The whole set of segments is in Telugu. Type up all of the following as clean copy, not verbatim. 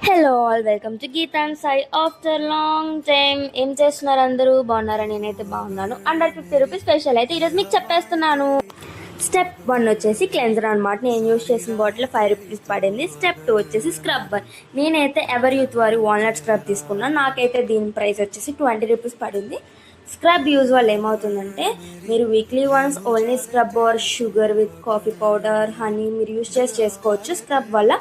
Hello all, welcome to Geeta and Sai. After long time ఏం చేస్తున్నారు? అందరూ బాగున్నారా? నేనైతే బాగున్నాను. అండర్ 50 రూపీస్ స్పెషల్ అయితే ఈరోజు మీకు చెప్పేస్తున్నాను. స్టెప్ 1 వచ్చేసి క్లెన్జర్ అనమాట. నేను యూజ్ చేసిన బాటిల్ 5 రూపీస్ పడింది. స్టెప్ 2 వచ్చేసి స్క్రబ్. నేనైతే ఎవర్ యూత్ వారి వాల్నట్ స్క్రబ్ తీసుకున్నాను. నాకైతే దీని ప్రైస్ వచ్చేసి 20 రూపీస్ పడింది. స్క్రబ్ యూజ్ వల్ల ఏమవుతుందంటే, మీరు weekly once only scrub or sugar with coffee powder, honey మీరు యూజ్ చేసుకోవచ్చు. స్క్రబ్ వల్ల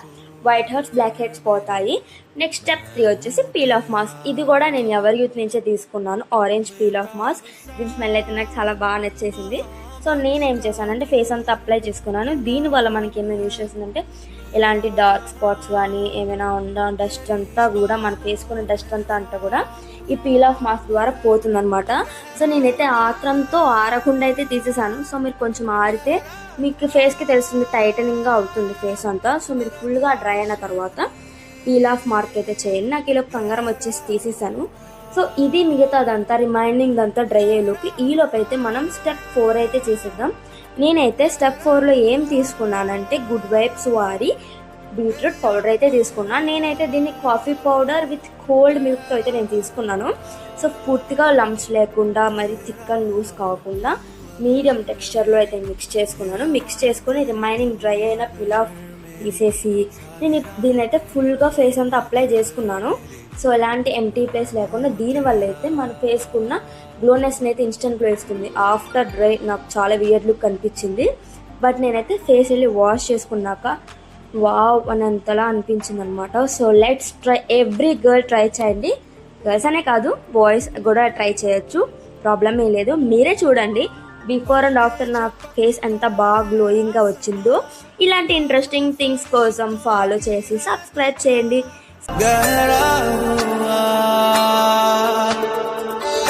వైట్ హెడ్స్, బ్లాక్ హెడ్స్ పోతాయి. నెక్స్ట్ స్టెప్ 3 వచ్చేసి పీల్ ఆఫ్ మాస్క్. ఇది కూడా నేను ఎవర్ యూత్ నుంచే తీసుకున్నాను. Orange peel off mask. దీని స్మెల్ అయితే నాకు చాలా బాగా నచ్చేసింది. సో నేనేం చేశానంటే ఫేస్ అంతా అప్లై చేసుకున్నాను. దీనివల్ల మనకి ఏమైనా యూస్ చేసిందంటే, ఇలాంటి డార్క్ స్పాట్స్ కానీ ఏమైనా ఉన్న డస్ట్ అంతా కూడా, మనకు వేసుకున్న డస్ట్ అంతా కూడా ఈ పీల్ ఆఫ్ మాస్క్ ద్వారా పోతుందన్నమాట. సో నేనైతే ఆత్రంతో ఆరకుండా అయితే తీసేసాను. సో మీరు కొంచెం ఆరితే మీకు ఫేస్కి తెలుస్తుంది, టైటనింగ్గా అవుతుంది ఫేస్ అంతా. సో మీరు ఫుల్గా డ్రై అయిన తర్వాత పీల్ ఆఫ్ మార్క్ అయితే చేయండి. నాకు ఈలోపు కంగారం వచ్చేసి తీసేసాను. సో ఇది మిగతాదంతా రిమైనింగ్ అంతా డ్రై అయ్యేలోపు ఈలోపు అయితే మనం స్టెప్ 4 అయితే చేసేద్దాం. నేనైతే స్టెప్ 4లో ఏం తీసుకున్నానంటే, గుడ్ వైబ్స్ వారి బీట్రూట్ పౌడర్ అయితే తీసుకున్నాను. నేనైతే దీన్ని కాఫీ పౌడర్ విత్ కోల్డ్ మిల్క్తో అయితే నేను తీసుకున్నాను. సో పూర్తిగా లంప్స్ లేకుండా, మరి థిక్ అండ్ లూజ్ కాకుండా మీడియం టెక్స్చర్లో అయితే మిక్స్ చేసుకున్నాను. మిక్స్ చేసుకుని రిమైనింగ్ డ్రై అయిన పీల్ ఆఫ్ తీసేసి నేను దీన్ని అయితే ఫుల్గా ఫేస్ అంతా అప్లై చేసుకున్నాను. సో ఎలాంటి ఎంటీ ప్లేస్ లేకుండా, దీనివల్ల అయితే మన ఫేస్కున్న గ్లోనెస్ని అయితే ఇన్స్టెంట్ గ్లో ఇస్తుంది. ఆఫ్టర్ డ్రై నాకు చాలా వియర్డ్ లుక్ కనిపించింది. బట్ నేనైతే ఫేస్ వెళ్ళి వాష్ చేసుకున్నాక వావ్ అనంతలా అనిపించింది అనమాట. So let's try. Every girl try చేయండి. గర్ల్స్ అనే కాదు, బాయ్స్ కూడా ట్రై చేయొచ్చు. ప్రాబ్లం ఏం లేదు. మీరే చూడండి బిఫోర్ అండ్ ఆఫ్టర్ నా ఫేస్ ఎంత బాగా గ్లోయింగ్గా వచ్చిందో. ఇలాంటి ఇంట్రెస్టింగ్ థింగ్స్ కోసం ఫాలో చేసి సబ్స్క్రైబ్ చేయండి.